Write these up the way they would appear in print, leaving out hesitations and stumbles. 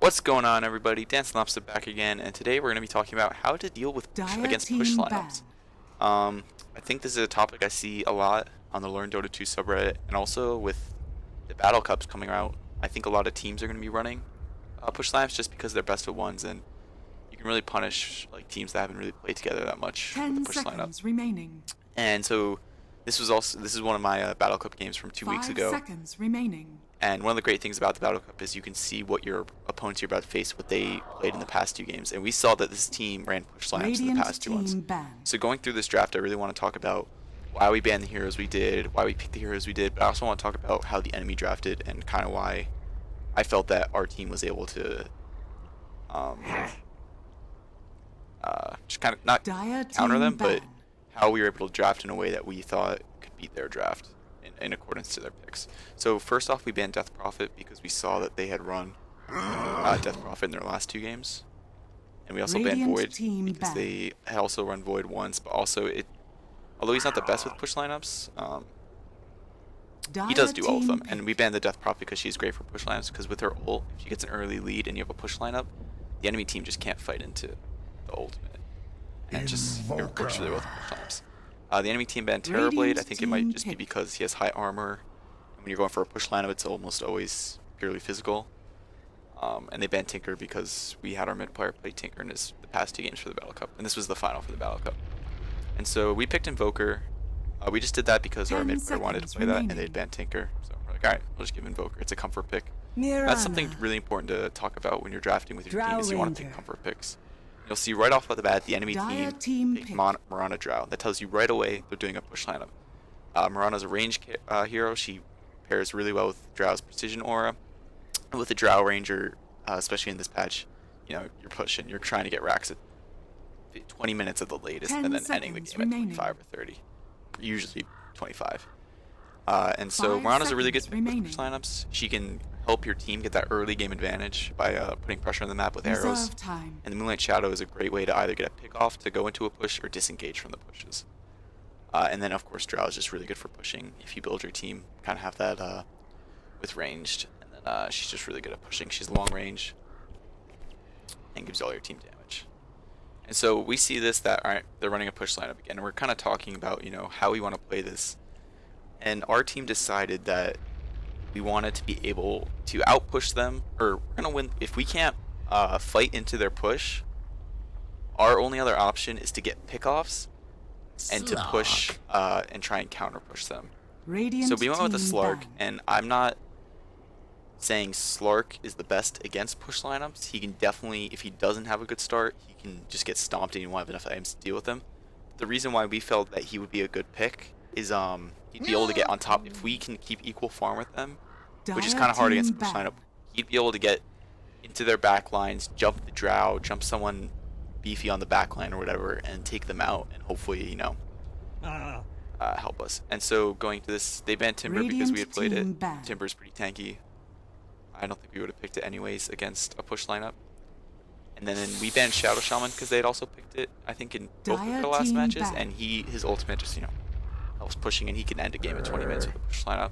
What's going on, everybody? Dan Snopsa back again, and today we're going to be talking about how to deal with against push lineups. I think this is a topic I see a lot on the Learn Dota 2 subreddit, and also with the Battle Cups coming out. I think a lot of teams are going to be running push lineups just because they're best of ones, and you can really punish like teams that haven't really played together that much with the push lineup. Remaining. And so this is one of my Battle Cup games from 2 weeks ago. 5 seconds remaining. And one of the great things about the Battle Cup is you can see what your opponents you're about to face, what they played in the past 2 games. And we saw that this team ran push lineups in the past 2 ones. So going through this draft, I really want to talk about why we banned the heroes we did, why we picked the heroes we did, but I also want to talk about how the enemy drafted and kind of why I felt that our team was able to just kind of not counter them, but how we were able to draft in a way that we thought could beat their draft in accordance to their picks. So first off, we banned Death Prophet because we saw that they had run Death Prophet in their last 2 games. And we also banned Void because they had also run Void once, but also although he's not the best with push lineups, he does do all of them. And we banned the Death Prophet because she's great for push lineups because with her ult, if she gets an early lead and you have a push lineup, the enemy team just can't fight into the ultimate. And just works really well with push lineups. The enemy team banned Terrorblade. I think it might just be because he has high armor. And when you're going for a push lineup, it's almost always purely physical. And they banned Tinker because we had our mid player play Tinker in the past 2 games for the Battle Cup. And this was the final for the Battle Cup. And so we picked Invoker. We just did that because our mid player wanted to play that and they'd banned Tinker. So we're like, alright, we'll just give Invoker. It's a comfort pick. That's something really important to talk about when you're drafting with your team is you want to pick comfort picks. You'll see right off the bat the enemy team picked Mirana Drow. That tells you right away they're doing a push lineup. Mirana's a range hero. She pairs really well with Drow's precision aura. And with the Drow Ranger, especially in this patch, you're pushing. You're trying to get racks at 20 minutes at the latest and then ending the game at 25 or 30. Usually 25. And so Mirana's a really good pick with push lineups. She can help your team get that early game advantage by putting pressure on the map with arrows. And the Moonlight Shadow is a great way to either get a pick off to go into a push or disengage from the pushes. And then of course Drow is just really good for pushing. If you build your team, kind of have that with ranged. And then she's just really good at pushing. She's long range and gives all your team damage. And so we see this that, alright, they're running a push lineup again. And we're kind of talking about, how we want to play this. And our team decided that we wanted to be able to outpush them, or we're going to win. If we can't fight into their push, our only other option is to get pickoffs and to push and try and counter push them. So we went with the Slark, and I'm not saying Slark is the best against push lineups. He can definitely, if he doesn't have a good start, he can just get stomped and you won't have enough items to deal with him. The reason why we felt that he would be a good pick is he'd be able to get on top if we can keep equal farm with them, which is kind of hard against push lineup. He'd be able to get into their back lines, jump the Drow, jump someone beefy on the back line or whatever, and take them out, and hopefully, help us. And so going to this, they banned Timber because we had played it. Timber's pretty tanky. I don't think we would have picked it anyways against a push lineup. And then we banned Shadow Shaman because they had also picked it, I think, in both of their last matches, and his ultimate just, helps pushing, and he can end a game in 20 minutes with a push lineup.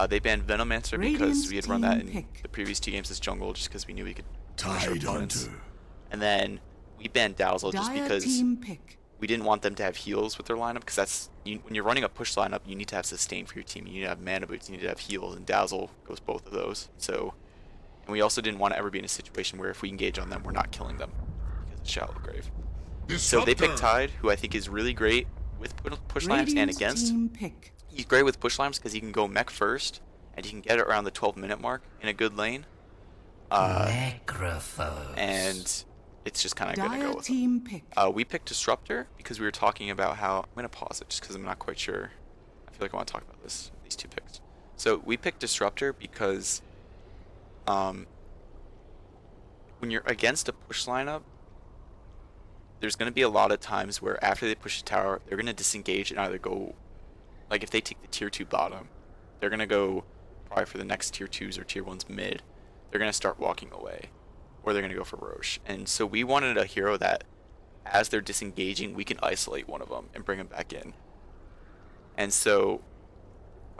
They banned Venomancer because we had run that in the previous 2 games as jungle just because we knew we could punish our opponents. And then we banned Dazzle just because we didn't want them to have heals with their lineup, because when you're running a push lineup, you need to have sustain for your team. You need to have mana boots, you need to have heals, and Dazzle goes both of those. So, and we also didn't want to ever be in a situation where if we engage on them, we're not killing them because it's Shallow Grave. So they picked Tide, who I think is really great with push lineups and against. He's great with push lineups because he can go mech first, and he can get it around the 12-minute mark in a good lane. And it's just kind of going to go with him. We picked Disruptor because we were talking about how... I'm going to pause it just because I'm not quite sure. I feel like I want to talk about these 2 picks. So we picked Disruptor because when you're against a push lineup, there's going to be a lot of times where after they push the tower, they're going to disengage and either go... Like if they take the tier 2 bottom, they're going to go probably for the next tier 2s or tier 1s mid. They're going to start walking away. Or they're going to go for Roche. And so we wanted a hero that, as they're disengaging, we can isolate one of them and bring him back in. And so,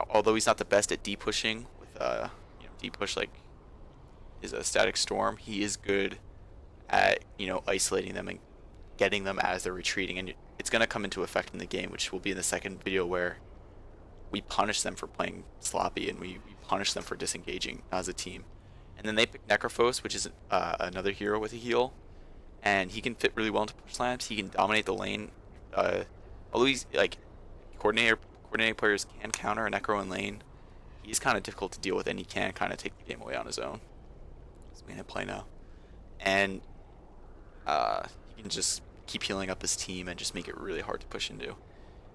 although he's not the best at D-pushing, with D-push, like, is a static storm. He is good at, isolating them and getting them as they're retreating, and it's going to come into effect in the game, which will be in the second video, where we punish them for playing sloppy, and we punish them for disengaging as a team. And then they pick Necrophos, which is another hero with a heal, and he can fit really well into push lamps. He can dominate the lane. Although he's like coordinating players can counter a Necro in lane, he's kind of difficult to deal with, and he can kind of take the game away on his own. So we gonna play now, and he can just keep healing up his team and just make it really hard to push into.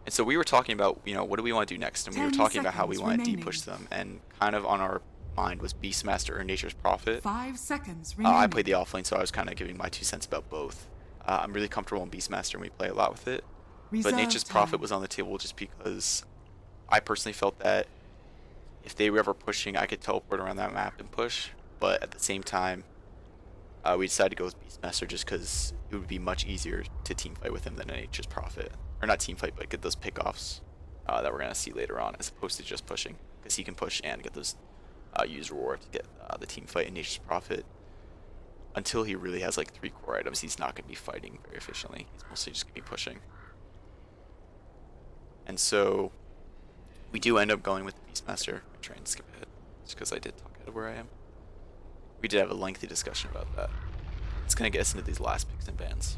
And so we were talking about, what do we want to do next? And we were talking about how we want to depush them, and kind of on our mind was Beastmaster or Nature's Prophet. 5 seconds remaining. I played the offlane, so I was kind of giving my 2 cents about both. I'm really comfortable in Beastmaster, and we play a lot with it. But Nature's Prophet was on the table just because I personally felt that if they were ever pushing, I could teleport around that map and push. But at the same time, we decided to go with Beastmaster just because it would be much easier to teamfight with him than a Nature's Prophet. Or not teamfight, but get those pickoffs that we're going to see later on, as opposed to just pushing. Because he can push and get those use reward to get the team fight in Nature's Prophet. Until he really has like 3 core items, he's not going to be fighting very efficiently. He's mostly just going to be pushing. And so we do end up going with the Beastmaster. I try and skip ahead, just because I did talk ahead of where I am. We did have a lengthy discussion about that. It's going to get us into these last picks and bans.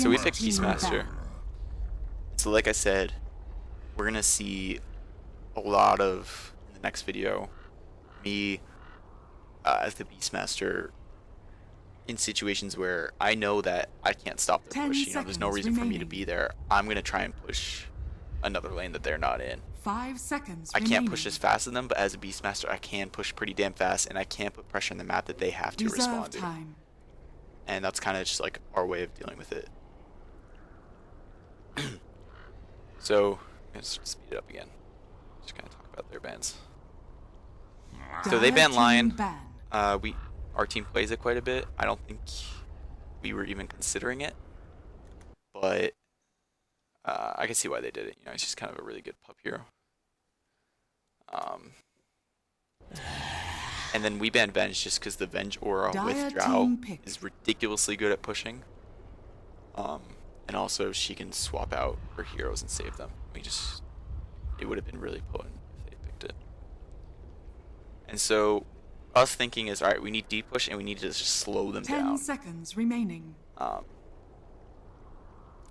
So we picked Beastmaster. So like I said, we're going to see a lot of, in the next video, me as the Beastmaster in situations where I know that I can't stop their push. There's no reason for me to be there. I'm going to try and push another lane that they're not in. 5 seconds I can't push as fast as them, but as a Beastmaster, I can push pretty damn fast, and I can put pressure on the map that they have to respond to. And that's kind of just like our way of dealing with it. So, let's speed it up again. Just kind of talk about their bans. So they ban Lion. Our team plays it quite a bit. I don't think we were even considering it, but I can see why they did it. It's just kind of a really good pup hero. And then we ban Venge just because the Venge aura with Drow is ridiculously good at pushing. And also she can swap out her heroes and save them. It would have been really potent if they picked it. And so us thinking is, alright, we need deep push and we need to just slow them down. 10 seconds remaining.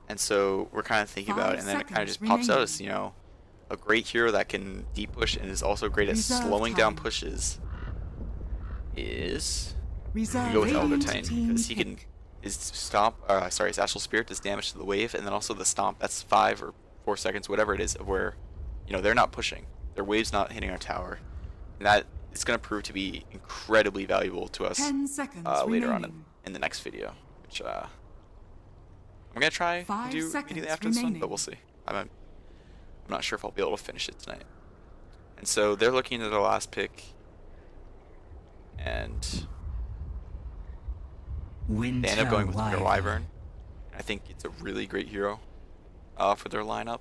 And so we're kind of thinking about it, and then it kind of just pops out as, a great hero that can deep push and is also great at slowing down pushes is we go with Elder Titan, because he can his Astral Spirit does damage to the wave, and then also the stomp, that's 5 or 4 seconds, whatever it is, of where they're not pushing, their wave's not hitting our tower, and that is going to prove to be incredibly valuable to us later on in the next video, which I'm going to try to do immediately after this one, but we'll see. I'm not sure if I'll be able to finish it tonight. And so they're looking at their last pick, and they end up going with Winter Wyvern. I think it's a really great hero for their lineup,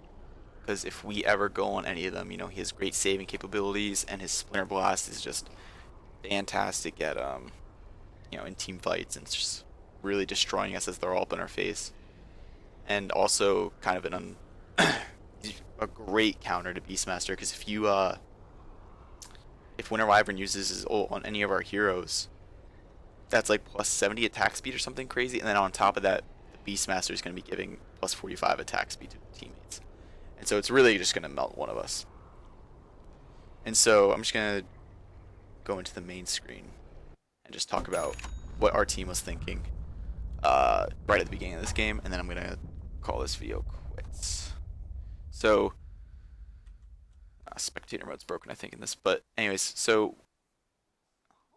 because if we ever go on any of them, he has great saving capabilities, and his Splinter Blast is just fantastic at in team fights, and it's just really destroying us as they're all up in our face. And also kind of a great counter to Beastmaster, because if Winter Wyvern uses his ult on any of our heroes, that's like plus 70 attack speed or something crazy, and then on top of that, the Beastmaster is going to be giving plus 45 attack speed to the teammates. And so it's really just going to melt one of us. And so I'm just going to go into the main screen and just talk about what our team was thinking right at the beginning of this game, and then I'm going to call this video quits. So spectator mode's broken, I think, in this, but anyways, so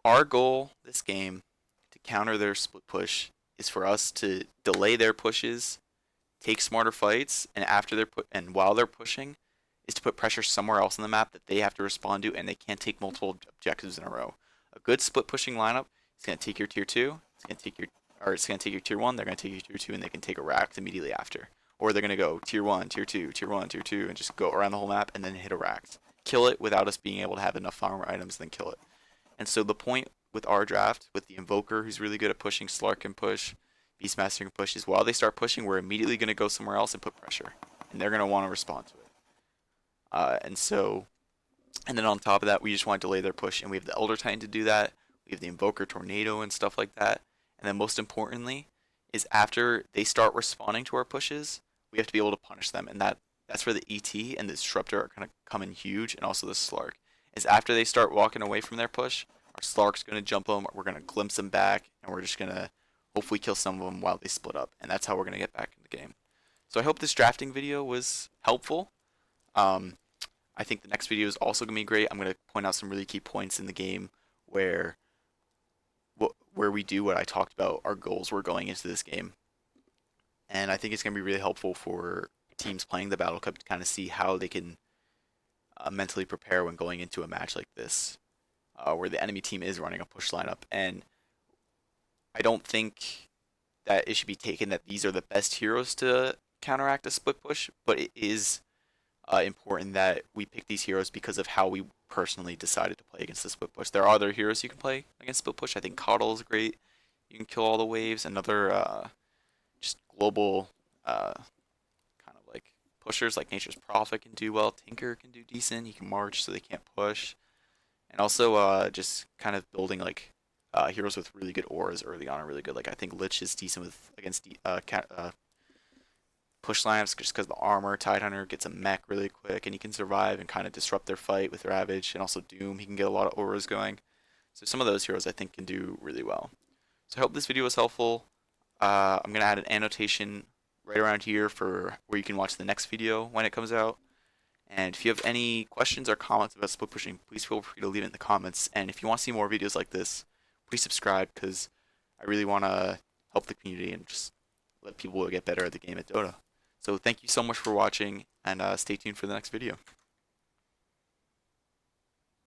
our goal this game to counter their split push is for us to delay their pushes, take smarter fights, and while they're pushing is to put pressure somewhere else on the map that they have to respond to, and they can't take multiple objectives in a row. A good split pushing lineup is going to take your tier 2, it's going to take your tier 1, they're going to take your tier 2, and they can take a rack immediately after. Or they're going to go tier 1, tier 2, tier 1, tier 2, and just go around the whole map and then hit a rack. Kill it without us being able to have enough farmer items, then kill it. And so the point with our draft, with the Invoker, who's really good at pushing, Slark can push, Beastmaster can push, is while they start pushing, we're immediately going to go somewhere else and put pressure. And they're going to want to respond to it. And then on top of that, we just want to delay their push, and we have the Elder Titan to do that. We have the Invoker Tornado and stuff like that. And then most importantly, is after they start responding to our pushes, we have to be able to punish them, and that's where the ET and the Disruptor are going to come in huge, and also the Slark. Is after they start walking away from their push, our Slark's going to jump them, we're going to glimpse them back, and we're just going to hopefully kill some of them while they split up, and that's how we're going to get back in the game. So I hope this drafting video was helpful. I think the next video is also going to be great. I'm going to point out some really key points in the game where we do what I talked about, our goals were going into this game. And I think it's going to be really helpful for teams playing the Battle Cup to kind of see how they can mentally prepare when going into a match like this, where the enemy team is running a push lineup. And I don't think that it should be taken that these are the best heroes to counteract a split push, but it is important that we pick these heroes because of how we personally decided to play against the split push. There are other heroes you can play against split push. I think Coddle is great. You can kill all the waves. Another just global kind of like pushers like Nature's Prophet can do well. Tinker can do decent. He can march so they can't push. And also just kind of building like heroes with really good auras early on are really good. Like I think Lich is decent with against push lineups just because the armor. Tidehunter gets a mech really quick and he can survive and kind of disrupt their fight with Ravage. And also Doom, he can get a lot of auras going. So some of those heroes I think can do really well. So I hope this video was helpful. I'm going to add an annotation right around here for where you can watch the next video when it comes out. And if you have any questions or comments about split pushing, please feel free to leave it in the comments. And if you want to see more videos like this, please subscribe because I really want to help the community and just let people get better at the game at Dota. So thank you so much for watching, and stay tuned for the next video.